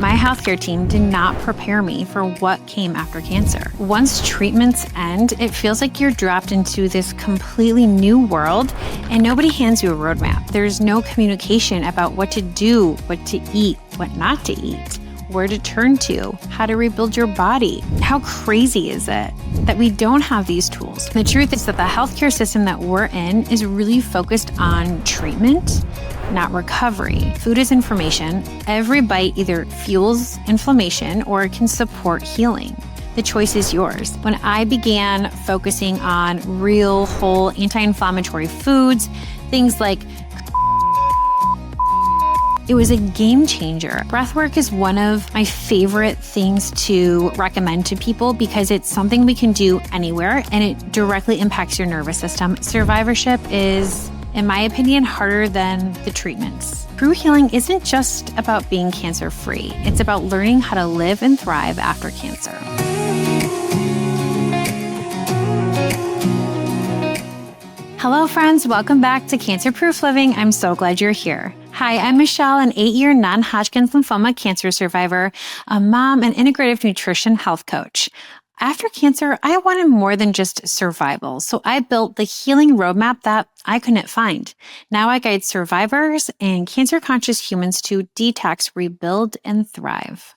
my healthcare team did not prepare me for what came after cancer. Once treatments end, it feels like you're dropped into this completely new world and nobody hands you a roadmap. There's no communication about what to do, what to eat, what not to eat, where to turn to, how to rebuild your body. How crazy is it that we don't have these tools? The truth is that the healthcare system that we're in is really focused on treatment, not recovery. Food is information. Every bite either fuels inflammation or can support healing. The choice is yours. When I began focusing on real, whole, anti-inflammatory foods, things like it was a game changer. Breathwork is one of my favorite things to recommend to people because it's something we can do anywhere and it directly impacts your nervous system. Survivorship is, in my opinion, harder than the treatments. True healing isn't just about being cancer-free. It's about learning how to live and thrive after cancer. Hello, friends. Welcome back to Cancer-Proof Living. I'm so glad you're here. Hi, I'm Michelle, an 8-year non-Hodgkin's lymphoma cancer survivor, a mom, and integrative nutrition health coach. After cancer, I wanted more than just survival, so I built the healing roadmap that I couldn't find. Now I guide survivors and cancer-conscious humans to detox, rebuild, and thrive.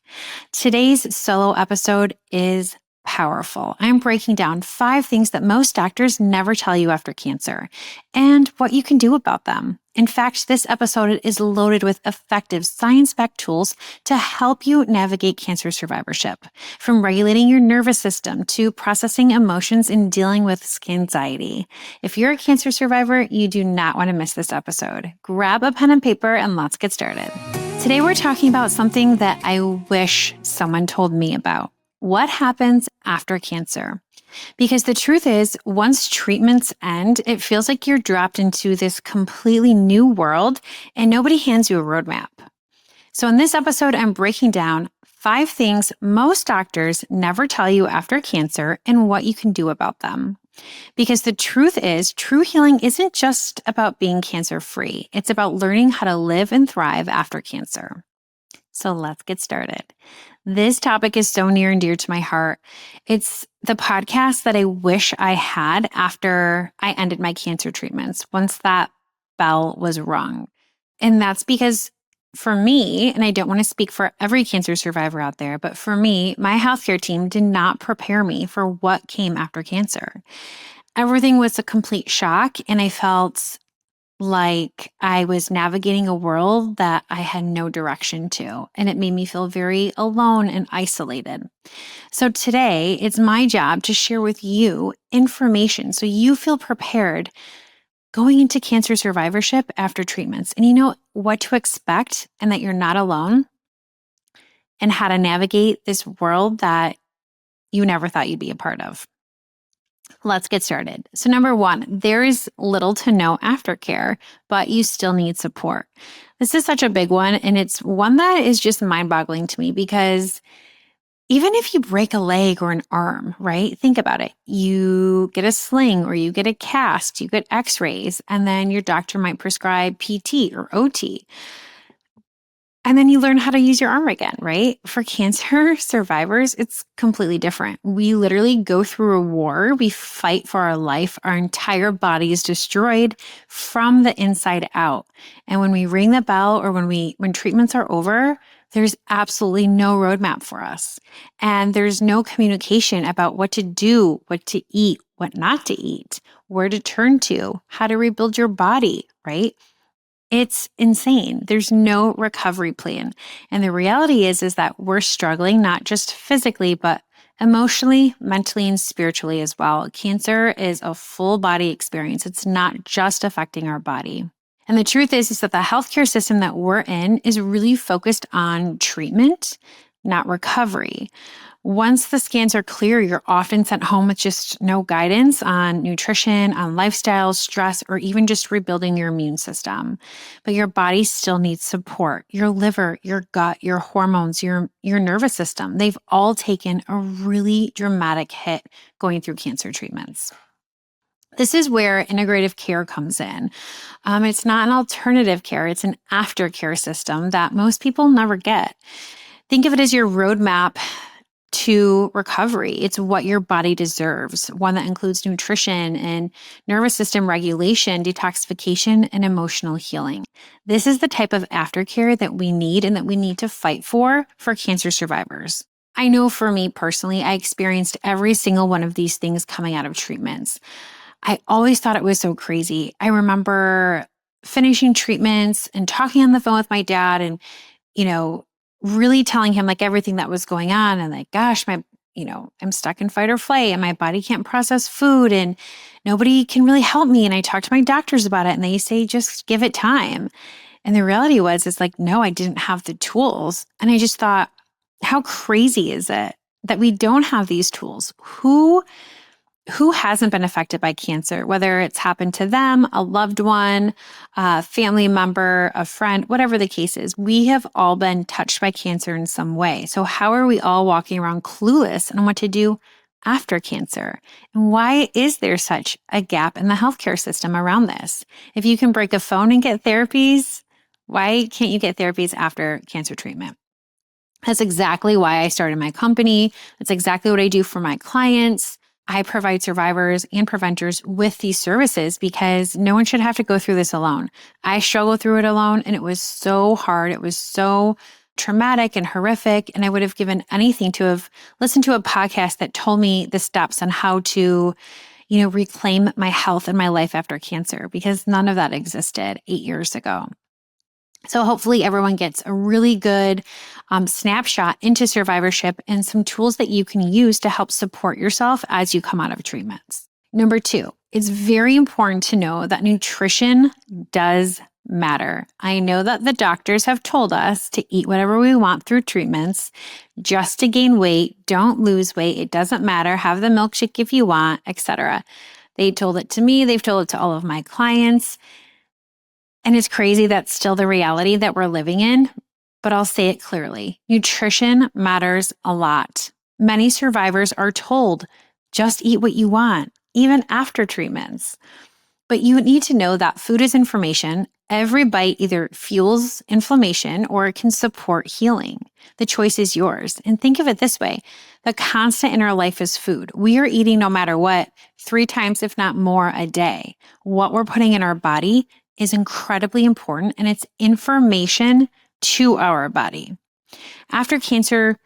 Today's solo episode is powerful. I'm breaking down 5 things that most doctors never tell you after cancer and what you can do about them. In fact, this episode is loaded with effective science-backed tools to help you navigate cancer survivorship, from regulating your nervous system to processing emotions and dealing with scanxiety. If you're a cancer survivor, you do not want to miss this episode. Grab a pen and paper and let's get started. Today, we're talking about something that I wish someone told me about. What happens after cancer? Because the truth is, once treatments end, it feels like you're dropped into this completely new world and nobody hands you a roadmap. So in this episode, I'm breaking down 5 things most doctors never tell you after cancer and what you can do about them. Because the truth is, true healing isn't just about being cancer-free. It's about learning how to live and thrive after cancer. So let's get started. This topic is so near and dear to my heart. It's the podcast that I wish I had after I ended my cancer treatments, once that bell was rung. And that's because for me, and I don't want to speak for every cancer survivor out there, but for me, my healthcare team did not prepare me for what came after cancer. Everything was a complete shock, and I felt like I was navigating a world that I had no direction to, and it made me feel very alone and isolated. So today, it's my job to share with you information so you feel prepared going into cancer survivorship after treatments, and you know what to expect and that you're not alone, and how to navigate this world that you never thought you'd be a part of. Let's get started. So number 1, there is little to no aftercare, but you still need support. This is such a big one, and it's one that is just mind-boggling to me because even if you break a leg or an arm, right? Think about it. You get a sling or you get a cast, you get x-rays, and then your doctor might prescribe PT or OT. And then you learn how to use your arm again, right? For cancer survivors, it's completely different. We literally go through a war. We fight for our life. Our entire body is destroyed from the inside out. And when we ring the bell or when treatments are over, there's absolutely no roadmap for us. And there's no communication about what to do, what to eat, what not to eat, where to turn to, how to rebuild your body, right? It's insane. There's no recovery plan. And the reality is that we're struggling not just physically, but emotionally, mentally, and spiritually as well. Cancer is a full body experience. It's not just affecting our body. And the truth is that the healthcare system that we're in is really focused on treatment, not recovery. Once the scans are clear, you're often sent home with just no guidance on nutrition, on lifestyle, stress, or even just rebuilding your immune system. But your body still needs support. Your liver, your gut, your hormones, your nervous system, they've all taken a really dramatic hit going through cancer treatments. This is where integrative care comes in. It's not an alternative care, it's an aftercare system that most people never get. Think of it as your roadmap to recovery. It's what your body deserves, one that includes nutrition and nervous system regulation, detoxification, and emotional healing. This is the type of aftercare that we need and that we need to fight for cancer survivors. I know for me personally, I experienced every single one of these things coming out of treatments. I always thought it was so crazy. I remember finishing treatments and talking on the phone with my dad and, really telling him like everything that was going on and like, gosh, I'm stuck in fight or flight and my body can't process food and nobody can really help me. And I talked to my doctors about it and they say, just give it time. And the reality it's like, no, I didn't have the tools. And I just thought, how crazy is it that we don't have these tools? Who hasn't been affected by cancer, whether it's happened to them, a loved one, a family member, a friend, whatever the case is, we have all been touched by cancer in some way. So how are we all walking around clueless on what to do after cancer? And why is there such a gap in the healthcare system around this? If you can break a phone and get therapies, why can't you get therapies after cancer treatment? That's exactly why I started my company. That's exactly what I do for my clients. I provide survivors and preventers with these services because no one should have to go through this alone. I struggled through it alone and it was so hard. It was so traumatic and horrific. And I would have given anything to have listened to a podcast that told me the steps on how to, reclaim my health and my life after cancer, because none of that existed 8 years ago. So hopefully everyone gets a really good snapshot into survivorship and some tools that you can use to help support yourself as you come out of treatments. Number 2, it's very important to know that nutrition does matter. I know that the doctors have told us to eat whatever we want through treatments just to gain weight. Don't lose weight. It doesn't matter. Have the milkshake if you want, etc. They told it to me. They've told it to all of my clients. And it's crazy that's still the reality that we're living in, but I'll say it clearly. Nutrition matters a lot. Many survivors are told, just eat what you want, even after treatments. But you need to know that food is information. Every bite either fuels inflammation or it can support healing. The choice is yours. And think of it this way. The constant in our life is food. We are eating no matter what, 3 times, if not more, a day. What we're putting in our body is incredibly important, and it's information to our body. After cancer,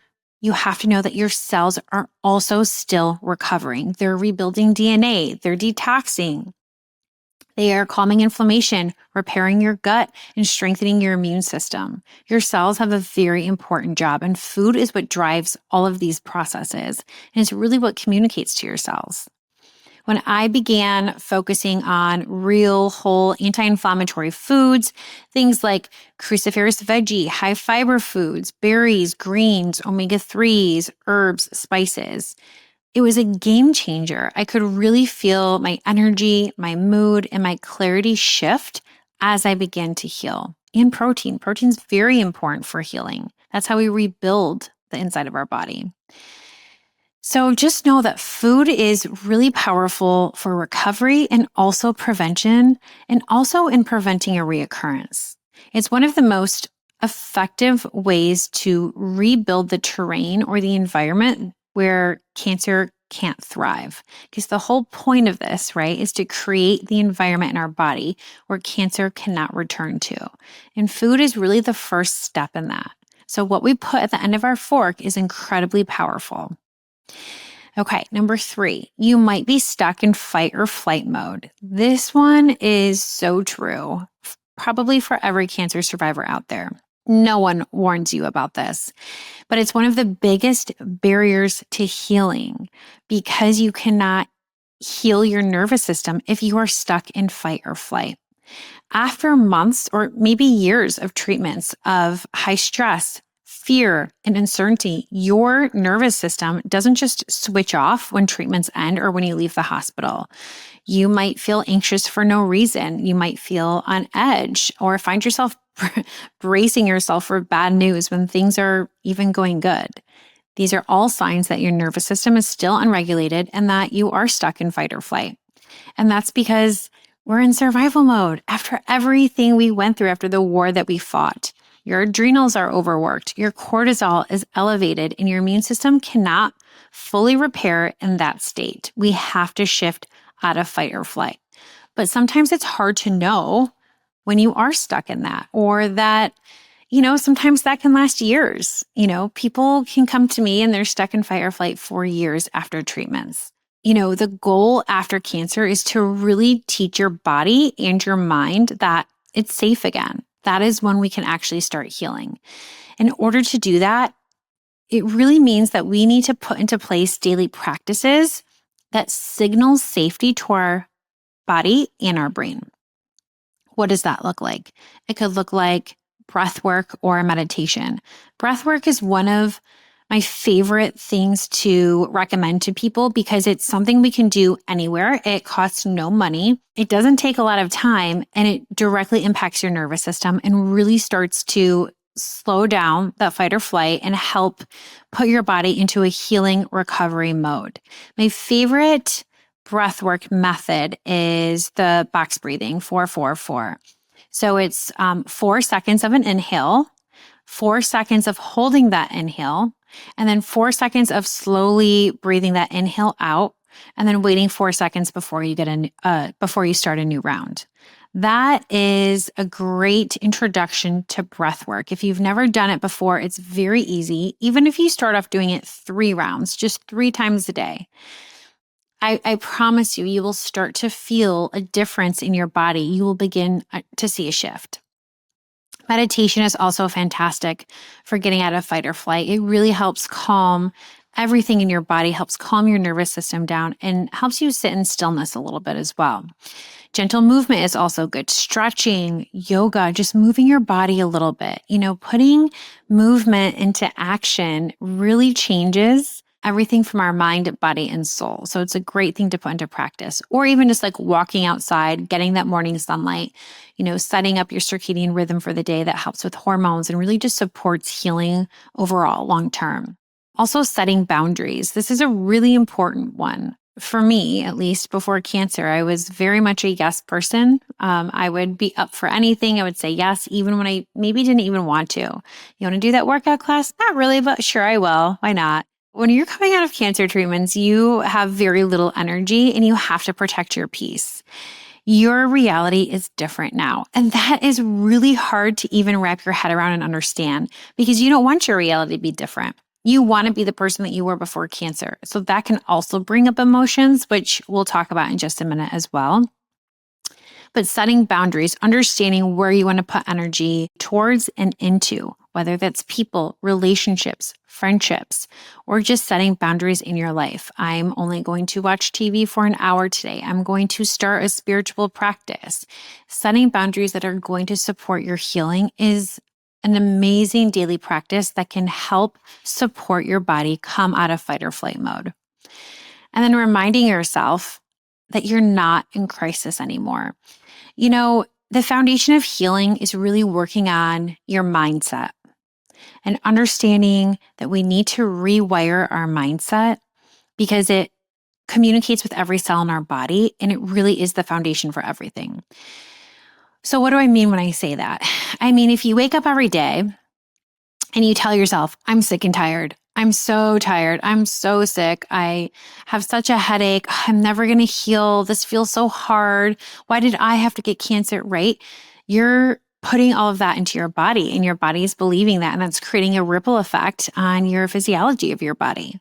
you have to know that your cells are also still recovering. They're rebuilding DNA, they're detoxing. They are calming inflammation, repairing your gut, and strengthening your immune system. Your cells have a very important job, and food is what drives all of these processes, and it's really what communicates to your cells. When I began focusing on real, whole, anti-inflammatory foods, things like cruciferous veggie, high fiber foods, berries, greens, omega-3s, herbs, spices, it was a game changer. I could really feel my energy, my mood, and my clarity shift as I began to heal. And protein. Protein's very important for healing. That's how we rebuild the inside of our body. So just know that food is really powerful for recovery and also prevention, and also in preventing a reoccurrence. It's one of the most effective ways to rebuild the terrain or the environment where cancer can't thrive. Because the whole point of this, right, is to create the environment in our body where cancer cannot return to. And food is really the first step in that. So what we put at the end of our fork is incredibly powerful. Okay, number 3, you might be stuck in fight or flight mode. This one is so true, probably for every cancer survivor out there. No one warns you about this, but it's one of the biggest barriers to healing because you cannot heal your nervous system if you are stuck in fight or flight. After months or maybe years of treatments of high stress, fear, and uncertainty, your nervous system doesn't just switch off when treatments end or when you leave the hospital. You might feel anxious for no reason. You might feel on edge or find yourself bracing yourself for bad news when things are even going good. These are all signs that your nervous system is still unregulated and that you are stuck in fight or flight. And that's because we're in survival mode after everything we went through, after the war that we fought. your adrenals are overworked, your cortisol is elevated, and your immune system cannot fully repair in that state. We have to shift out of fight or flight. But sometimes it's hard to know when you are stuck in that, or that, sometimes that can last years. People can come to me and they're stuck in fight or flight for years after treatments. The goal after cancer is to really teach your body and your mind that it's safe again. That is when we can actually start healing. In order to do that, it really means that we need to put into place daily practices that signal safety to our body and our brain. What does that look like? It could look like breath work or meditation. Breath work is one of my favorite things to recommend to people because it's something we can do anywhere. It costs no money. It doesn't take a lot of time, and it directly impacts your nervous system and really starts to slow down that fight or flight and help put your body into a healing recovery mode. My favorite breathwork method is the box breathing, 4-4-4. So it's 4 seconds of an inhale, 4 seconds of holding that inhale, and then 4 seconds of slowly breathing that inhale out, and then waiting 4 seconds before you before you start a new round. That is a great introduction to breath work. If you've never done it before, it's very easy. Even if you start off doing it 3 rounds, just 3 times a day, I promise you will start to feel a difference in your body. You will begin to see a shift. Meditation is also fantastic for getting out of fight or flight. It really helps calm everything in your body, helps calm your nervous system down, and helps you sit in stillness a little bit as well. Gentle movement is also good. Stretching, yoga, just moving your body a little bit. Putting movement into action really changes everything from our mind, body, and soul. So it's a great thing to put into practice. Or even just like walking outside, getting that morning sunlight, setting up your circadian rhythm for the day that helps with hormones and really just supports healing overall long term. Also, setting boundaries. This is a really important one. For me, at least before cancer, I was very much a yes person. I would be up for anything. I would say yes, even when I maybe didn't even want to. You want to do that workout class? Not really, but sure, I will. Why not? When you're coming out of cancer treatments, you have very little energy and you have to protect your peace. Your reality is different now. And that is really hard to even wrap your head around and understand because you don't want your reality to be different. You want to be the person that you were before cancer. So that can also bring up emotions, which we'll talk about in just a minute as well. But setting boundaries, understanding where you want to put energy towards and into, whether that's people, relationships, friendships, or just setting boundaries in your life. I'm only going to watch TV for an hour today. I'm going to start a spiritual practice. Setting boundaries that are going to support your healing is an amazing daily practice that can help support your body come out of fight or flight mode. And then reminding yourself that you're not in crisis anymore. The foundation of healing is really working on your mindset and understanding that we need to rewire our mindset because it communicates with every cell in our body and it really is the foundation for everything. So what do I mean when I say that? I mean, if you wake up every day and you tell yourself, I'm sick and tired. I'm so tired. I'm so sick. I have such a headache. I'm never going to heal. This feels so hard. Why did I have to get cancer? Right? You're putting all of that into your body and your body is believing that. And that's creating a ripple effect on your physiology of your body.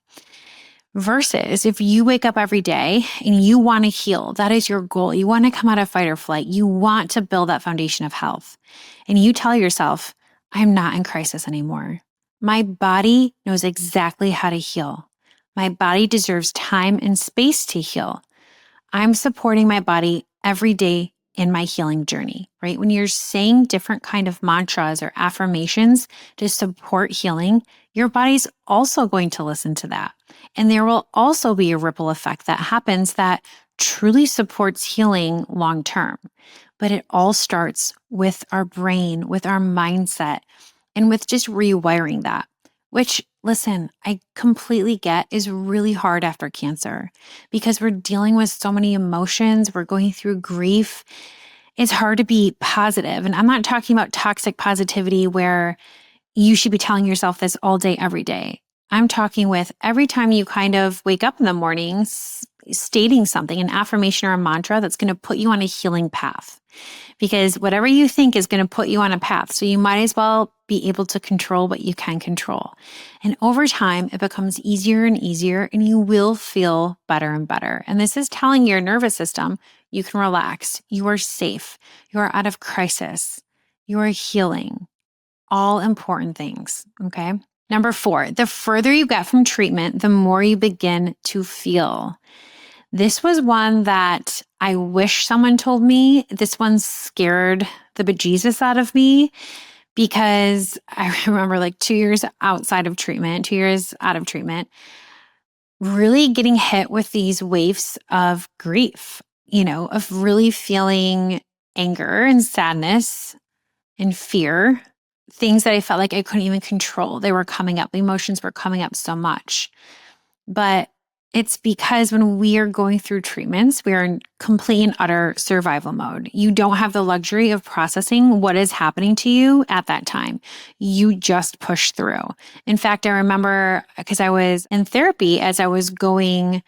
Versus if you wake up every day and you want to heal, that is your goal. You want to come out of fight or flight. You want to build that foundation of health. And you tell yourself, I'm not in crisis anymore. My body knows exactly how to heal. My body deserves time and space to heal. I'm supporting my body every day in my healing journey, right? When you're saying different kind of mantras or affirmations to support healing, your body's also going to listen to that. And there will also be a ripple effect that happens that truly supports healing long term. But it all starts with our brain, with our mindset, and with just rewiring that, which, listen, I completely get is really hard after cancer because we're dealing with so many emotions. We're going through grief. It's hard to be positive. And I'm not talking about toxic positivity where you should be telling yourself this all day, every day. I'm talking with every time you kind of wake up in the morning, stating something, an affirmation or a mantra that's going to put you on a healing path. Because whatever you think is going to put you on a path. So you might as well be able to control what you can control. And over time, it becomes easier and easier, and you will feel better and better. And this is telling your nervous system, you can relax. You are safe. You are out of crisis. You are healing. All important things. Okay. Number 4, the further you get from treatment, the more you begin to feel. This was one that I wish someone told me. This one scared the bejesus out of me because I remember like 2 years outside of treatment, 2 years out of treatment, really getting hit with these waves of grief, of really feeling anger and sadness and fear, things that I felt like I couldn't even control. They were coming up. The emotions were coming up so much. But it's because when we are going through treatments, we are in complete and utter survival mode. You don't have the luxury of processing what is happening to you at that time. You just push through. In fact, I remember because I was in therapy as I was going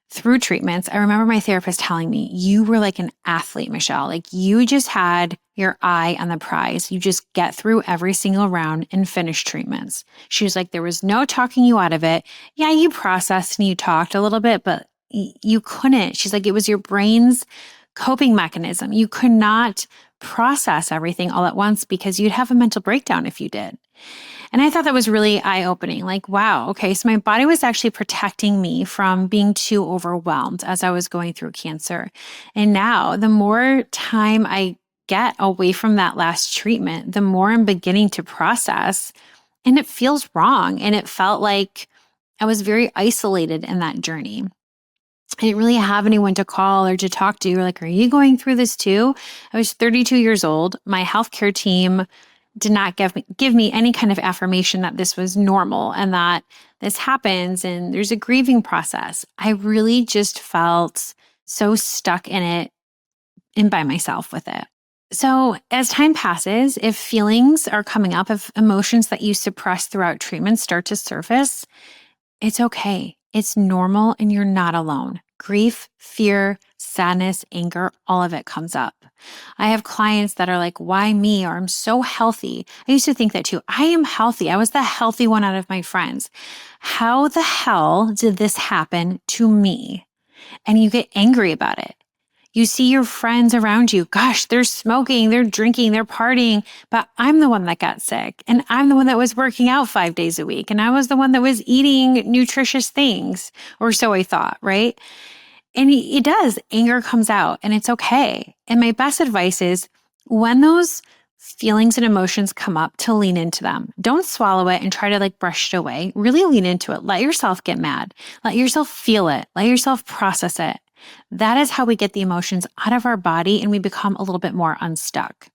through treatments, I remember my therapist telling me, you were like an athlete, Michelle. Like you just had your eye on the prize. You just get through every single round and finish treatments. She was like, there was no talking you out of it. Yeah, you processed and you talked a little bit, but you couldn't. She's like, it was your brain's coping mechanism. You could not process everything all at once because you'd have a mental breakdown if you did. And I thought that was really eye-opening. Like, wow, okay, so my body was actually protecting me from being too overwhelmed as I was going through cancer. And now, the more time I get away from that last treatment, the more I'm beginning to process. And it feels wrong. And it felt like I was very isolated in that journey. I didn't really have anyone to call or to talk to. Like, are you going through this too? I was 32 years old. My healthcare team did not give me any kind of affirmation that this was normal and that this happens and there's a grieving process. I really just felt so stuck in it and by myself with it. So as time passes, if feelings are coming up, if emotions that you suppress throughout treatment start to surface, it's okay. It's normal and you're not alone. Grief, fear, sadness, anger, all of it comes up. I have clients that are like, why me? Or I'm so healthy. I used to think that too. I am healthy. I was the healthy one out of my friends. How the hell did this happen to me? And you get angry about it. You see your friends around you. Gosh, they're smoking, they're drinking, they're partying, but I'm the one that got sick. And I'm the one that was working out 5 days a week. And I was the one that was eating nutritious things, or so I thought, right? And it does. Anger comes out and it's okay. And my best advice is when those feelings and emotions come up, to lean into them. Don't swallow it and try to like brush it away. Really lean into it. Let yourself get mad. Let yourself feel it. Let yourself process it. That is how we get the emotions out of our body and we become a little bit more unstuck.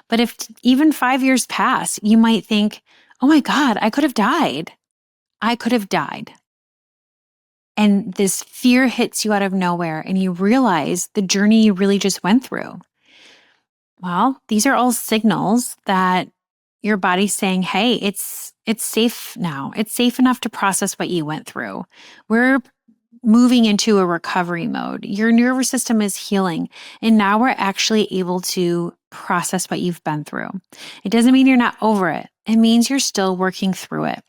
But if even 5 years pass, you might think, oh my God, I could have died. I could have died. And this fear hits you out of nowhere and you realize the journey you really just went through. Well, these are all signals that your body's saying, hey, it's safe now. It's safe enough to process what you went through. We're moving into a recovery mode. Your nervous system is healing. And now we're actually able to process what you've been through. It doesn't mean you're not over it. It means you're still working through it.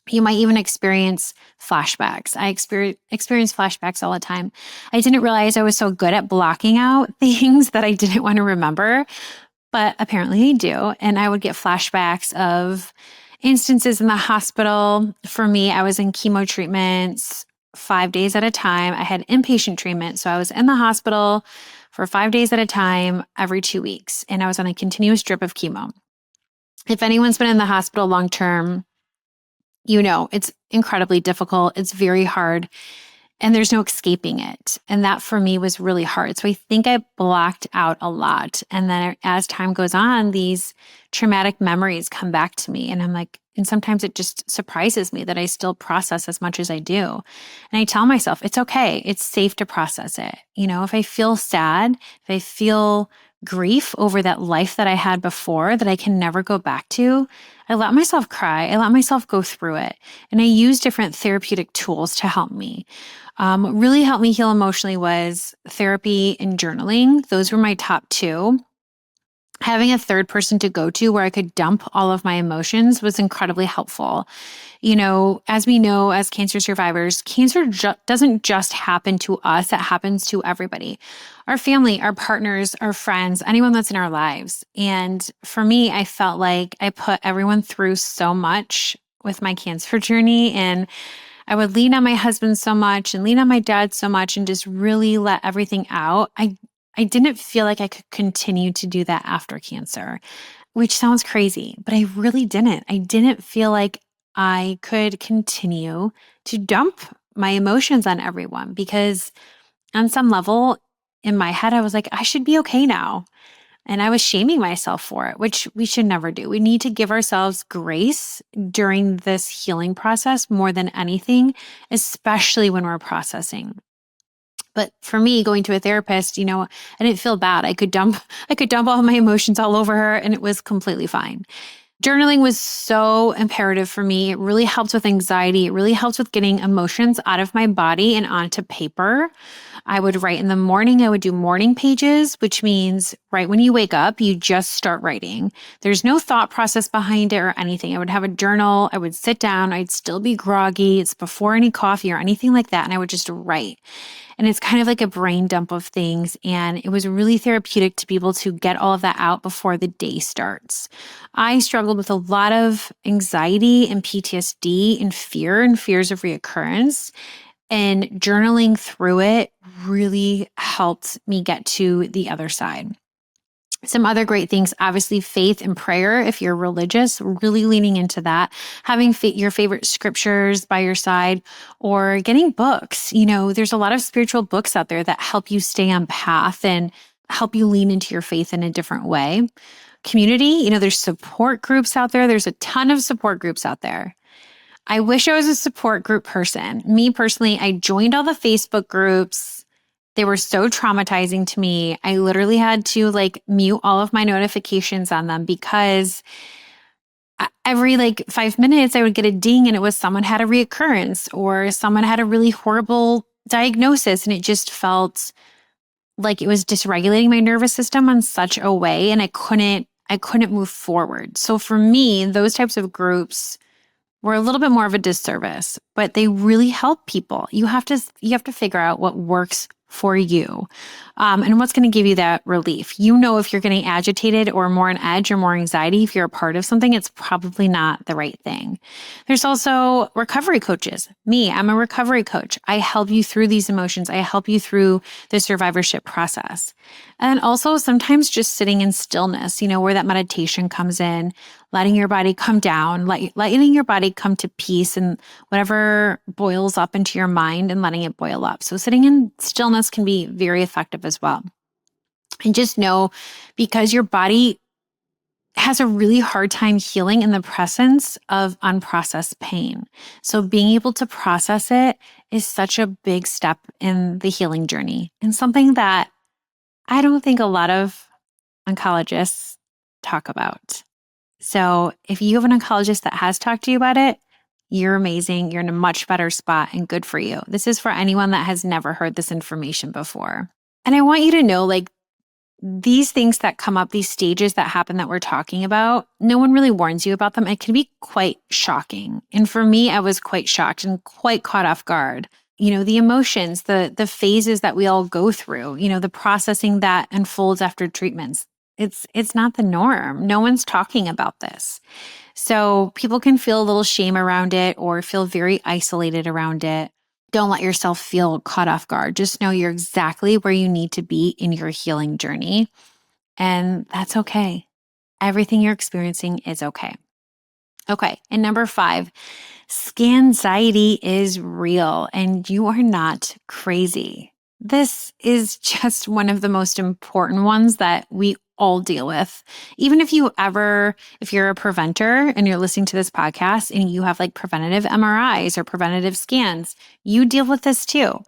You might even experience flashbacks. I experience flashbacks all the time. I didn't realize I was so good at blocking out things that I didn't want to remember, but apparently I do. And I would get flashbacks of instances in the hospital. For me, I was in chemo treatments 5 days at a time. I had inpatient treatment. So I was in the hospital for 5 days at a time every 2 weeks. And I was on a continuous drip of chemo. If anyone's been in the hospital long-term, you know, it's incredibly difficult. It's very hard and there's no escaping it. And that for me was really hard. So I think I blocked out a lot. And then as time goes on, these traumatic memories come back to me. And I'm like, and sometimes it just surprises me that I still process as much as I do. And I tell myself, it's okay. It's safe to process it. You know, if I feel sad, if I feel grief over that life that I had before that I can never go back to, I let myself cry. I let myself go through it. And I use different therapeutic tools to help me. What really helped me heal emotionally was therapy and journaling. Those were my top two. Having a third person to go to where I could dump all of my emotions was incredibly helpful. As we know, as cancer survivors, cancer doesn't just happen to us, it happens to everybody, our family, our partners, our friends, anyone that's in our lives. And for me, I felt like I put everyone through so much with my cancer journey. And I would lean on my husband so much and lean on my dad so much and just really let everything out. I didn't feel like I could continue to do that after cancer, which sounds crazy, but I really didn't. I didn't feel like I could continue to dump my emotions on everyone because on some level in my head, I was like, I should be okay now. And I was shaming myself for it, which we should never do. We need to give ourselves grace during this healing process more than anything, especially when we're processing. But for me, going to a therapist, I didn't feel bad. I could dump all my emotions all over her and it was completely fine. Journaling was so imperative for me. It really helped with anxiety. It really helped with getting emotions out of my body and onto paper. I would write in the morning. I would do morning pages, which means right when you wake up, you just start writing. There's no thought process behind it or anything. I would have a journal. I would sit down. I'd still be groggy. It's before any coffee or anything like that. And I would just write. And it's kind of like a brain dump of things. And it was really therapeutic to be able to get all of that out before the day starts. I struggled with a lot of anxiety and PTSD and fears of reoccurrence. And journaling through it really helped me get to the other side. Some other great things, obviously faith and prayer. If you're religious, really leaning into that, having your favorite scriptures by your side or getting books. There's a lot of spiritual books out there that help you stay on path and help you lean into your faith in a different way. Community, there's support groups out there. There's a ton of support groups out there. I wish I was a support group person. Me personally, I joined all the Facebook groups. They were so traumatizing to me. I literally had to mute all of my notifications on them because every 5 minutes I would get a ding and it was someone had a reoccurrence or someone had a really horrible diagnosis. And it just felt like it was dysregulating my nervous system in such a way. And I couldn't move forward. So for me, those types of groups were a little bit more of a disservice, but they really help people. You have to figure out what works for you and what's going to give you that relief. If you're getting agitated or more on edge or more anxiety, if you're a part of something, it's probably not the right thing. There's also recovery coaches. I'm a recovery coach. I help you through these emotions. I help you through the survivorship process. And also sometimes just sitting in stillness, where that meditation comes in, letting your body come down, letting your body come to peace and whatever boils up into your mind and letting it boil up. So sitting in stillness can be very effective as well. And just know, because your body has a really hard time healing in the presence of unprocessed pain. So being able to process it is such a big step in the healing journey and something that I don't think a lot of oncologists talk about. So if you have an oncologist that has talked to you about it, you're amazing. You're in a much better spot and good for you. This is for anyone that has never heard this information before. And I want you to know, these things that come up, these stages that happen that we're talking about, no one really warns you about them. It can be quite shocking. And for me, I was quite shocked and quite caught off guard. The emotions, the phases that we all go through, the processing that unfolds after treatments. It's not the norm. No one's talking about this. So people can feel a little shame around it or feel very isolated around it. Don't let yourself feel caught off guard. Just know you're exactly where you need to be in your healing journey. And that's okay. Everything you're experiencing is okay. Okay. And number 5, scanxiety is real and you are not crazy. This is just one of the most important ones that we all deal with. Even if you're a preventer and you're listening to this podcast and you have preventative MRIs or preventative scans, you deal with this too.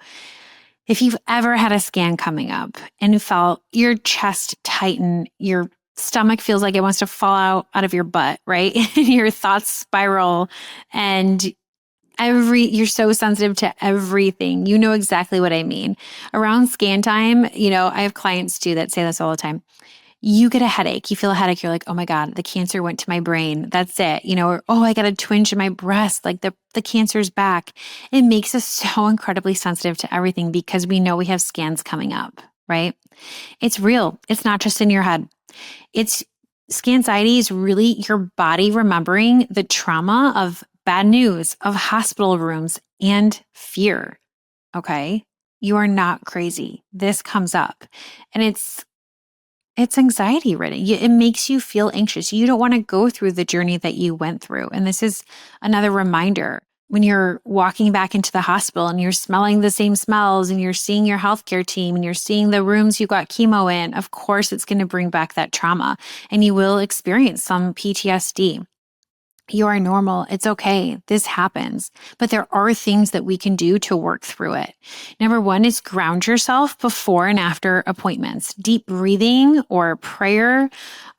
If you've ever had a scan coming up and you felt your chest tighten, your stomach feels like it wants to fall out of your butt, right? Your thoughts spiral and you're so sensitive to everything. You know exactly what I mean. Around scan time, I have clients too that say this all the time. You get a headache, you feel a headache, you're like, oh my God, the cancer went to my brain. That's it. Or, oh, I got a twinge in my breast, like the cancer's back. It makes us so incredibly sensitive to everything because we know we have scans coming up, right? It's real. It's not just in your head. Scanxiety is really your body remembering the trauma of bad news, of hospital rooms, and fear. Okay? You are not crazy. This comes up. And it's anxiety ridden. It makes you feel anxious. You don't want to go through the journey that you went through. And this is another reminder when you're walking back into the hospital and you're smelling the same smells and you're seeing your healthcare team and you're seeing the rooms you got chemo in, of course, it's going to bring back that trauma and you will experience some PTSD. You are normal. It's okay. This happens. But there are things that we can do to work through it. Number one is ground yourself before and after appointments. Deep breathing or prayer,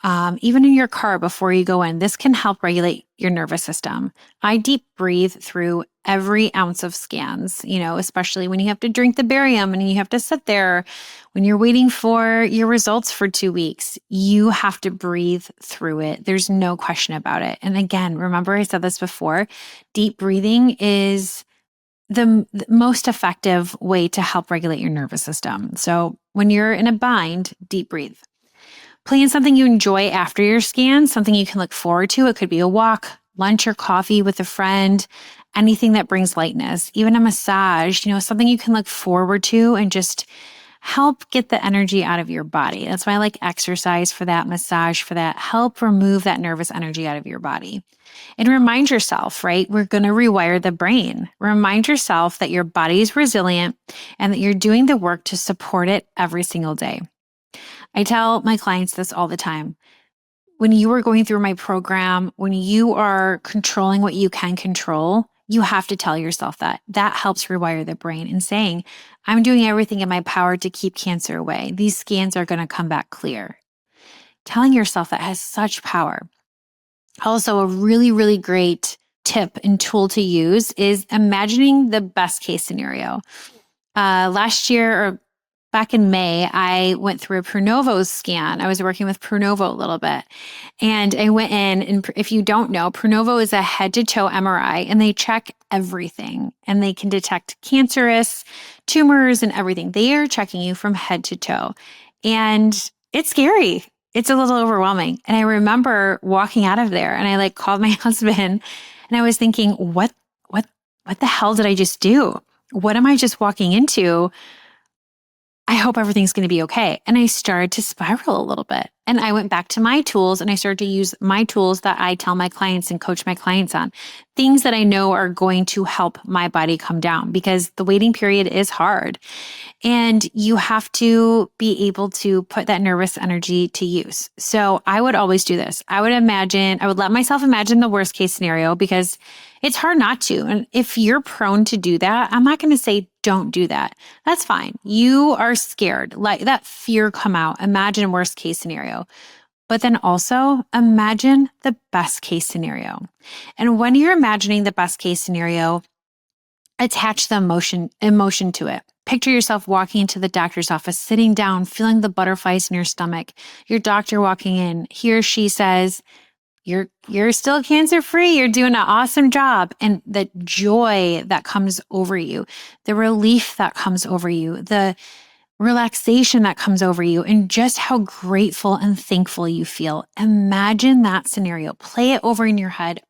even in your car before you go in. This can help regulate your nervous system. I deep breathe through every ounce of scans, especially when you have to drink the barium and you have to sit there when you're waiting for your results for 2 weeks. You have to breathe through it. There's no question about it. And again, remember I said this before, deep breathing is the most effective way to help regulate your nervous system. So when you're in a bind, deep breathe. Plan something you enjoy after your scan, something you can look forward to. It could be a walk, lunch or coffee with a friend, anything that brings lightness, even a massage, something you can look forward to and just help get the energy out of your body. That's why I like exercise for that, massage for that, help remove that nervous energy out of your body. And remind yourself, right? We're going to rewire the brain. Remind yourself that your body is resilient and that you're doing the work to support it every single day. I tell my clients this all the time. When you are going through my program, when you are controlling what you can control, you have to tell yourself that. That helps rewire the brain and saying, I'm doing everything in my power to keep cancer away. These scans are going to come back clear. Telling yourself that has such power. Also, a really, really great tip and tool to use is imagining the best case scenario. Last year, or back in May, I went through a Pronovo scan. I was working with Pronovo a little bit. And I went in, and if you don't know, Pronovo is a head-to-toe MRI, and they check everything. And they can detect cancerous tumors and everything. They are checking you from head to toe. And it's scary. It's a little overwhelming. And I remember walking out of there, and I called my husband, and I was thinking, what the hell did I just do? What am I just walking into? I hope everything's going to be okay. And I started to spiral a little bit. And I went back to my tools and I started to use my tools that I tell my clients and coach my clients on. Things that I know are going to help my body come down because the waiting period is hard. And you have to be able to put that nervous energy to use. So I would always do this. I would let myself imagine the worst case scenario because it's hard not to. And if you're prone to do that, I'm not going to say don't do that. That's fine. You are scared. Let that fear come out. Imagine worst case scenario. But then also imagine the best case scenario. And when you're imagining the best case scenario, attach the emotion to it. Picture yourself walking into the doctor's office, sitting down, feeling the butterflies in your stomach. Your doctor walking in, he or she says, you're still cancer-free. You're doing an awesome job. And the joy that comes over you, the relief that comes over you, the relaxation that comes over you, and just how grateful and thankful you feel. Imagine that scenario. Play it over in your head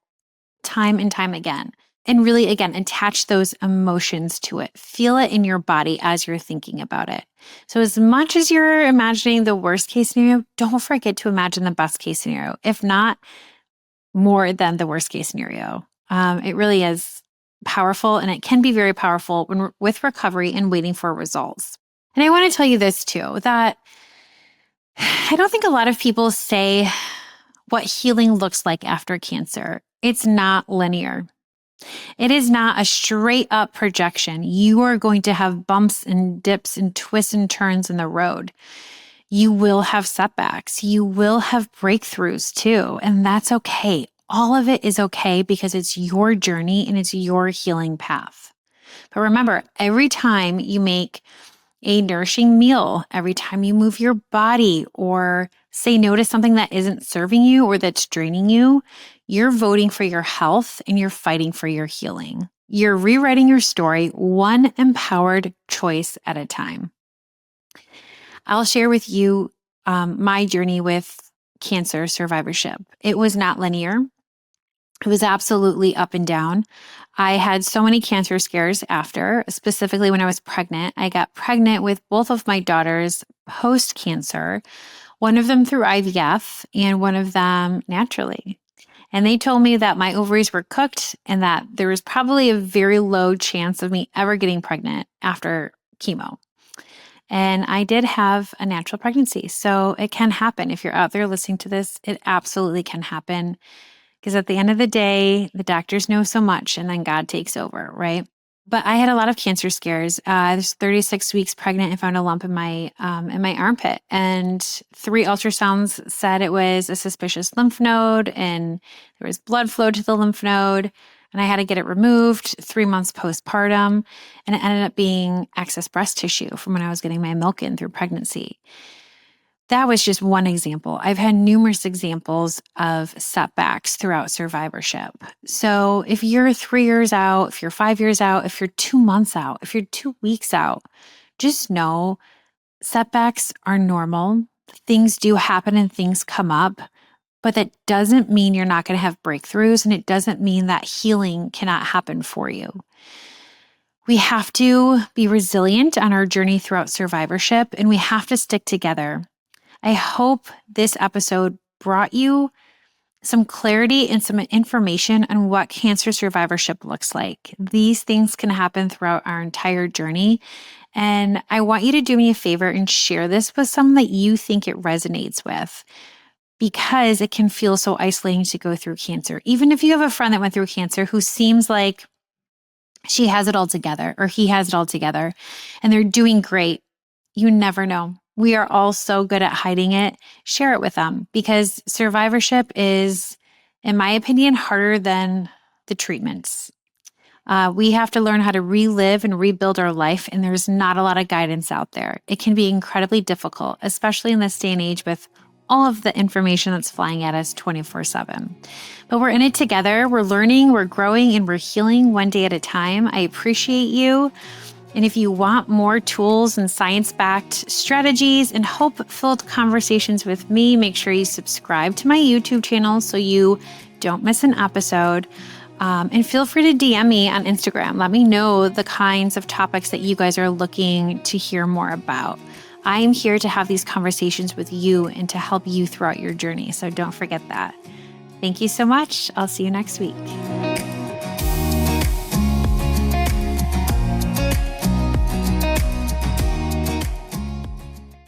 time and time again. And really, again, attach those emotions to it. Feel it in your body as you're thinking about it. So as much as you're imagining the worst case scenario, don't forget to imagine the best case scenario. If not, more than the worst case scenario. It really is powerful, and it can be very powerful with recovery and waiting for results. And I want to tell you this too, that I don't think a lot of people say what healing looks like after cancer. It's not linear. It is not a straight up projection. You are going to have bumps and dips and twists and turns in the road. You will have setbacks. You will have breakthroughs too. And that's okay. All of it is okay because it's your journey and it's your healing path. But remember, every time you make a nourishing meal, every time you move your body or say no to something that isn't serving you or that's draining you, you're voting for your health and you're fighting for your healing. You're rewriting your story one empowered choice at a time. I'll share with you my journey with cancer survivorship. It was not linear. It was absolutely up and down. I had so many cancer scares after, specifically when I was pregnant. I got pregnant with both of my daughters post-cancer, one of them through IVF and one of them naturally. And they told me that my ovaries were cooked and that there was probably a very low chance of me ever getting pregnant after chemo. And I did have a natural pregnancy. So it can happen. If you're out there listening to this, it absolutely can happen. Because at the end of the day, the doctors know so much and then God takes over, right? But I had a lot of cancer scares. I was 36 weeks pregnant and found a lump in my armpit. And 3 ultrasounds said it was a suspicious lymph node and there was blood flow to the lymph node. And I had to get it removed 3 months postpartum. And it ended up being excess breast tissue from when I was getting my milk in through pregnancy. That was just one example. I've had numerous examples of setbacks throughout survivorship. So if you're 3 years out, if you're 5 years out, if you're 2 months out, if you're 2 weeks out, just know setbacks are normal. Things do happen and things come up, but that doesn't mean you're not going to have breakthroughs, and it doesn't mean that healing cannot happen for you. We have to be resilient on our journey throughout survivorship, and we have to stick together. I hope this episode brought you some clarity and some information on what cancer survivorship looks like. These things can happen throughout our entire journey. And I want you to do me a favor and share this with someone that you think it resonates with, because it can feel so isolating to go through cancer. Even if you have a friend that went through cancer who seems like she has it all together or he has it all together and they're doing great, you never know. We are all so good at hiding it. Share it with them, because survivorship is, in my opinion, harder than the treatments. We have to learn how to relive and rebuild our life, and there's not a lot of guidance out there. It can be incredibly difficult, especially in this day and age with all of the information that's flying at us 24/7. But we're in it together. We're learning, we're growing, and we're healing one day at a time. I appreciate you. And if you want more tools and science-backed strategies and hope-filled conversations with me, make sure you subscribe to my YouTube channel so you don't miss an episode. And feel free to DM me on Instagram. Let me know the kinds of topics that you guys are looking to hear more about. I am here to have these conversations with you and to help you throughout your journey. So don't forget that. Thank you so much. I'll see you next week.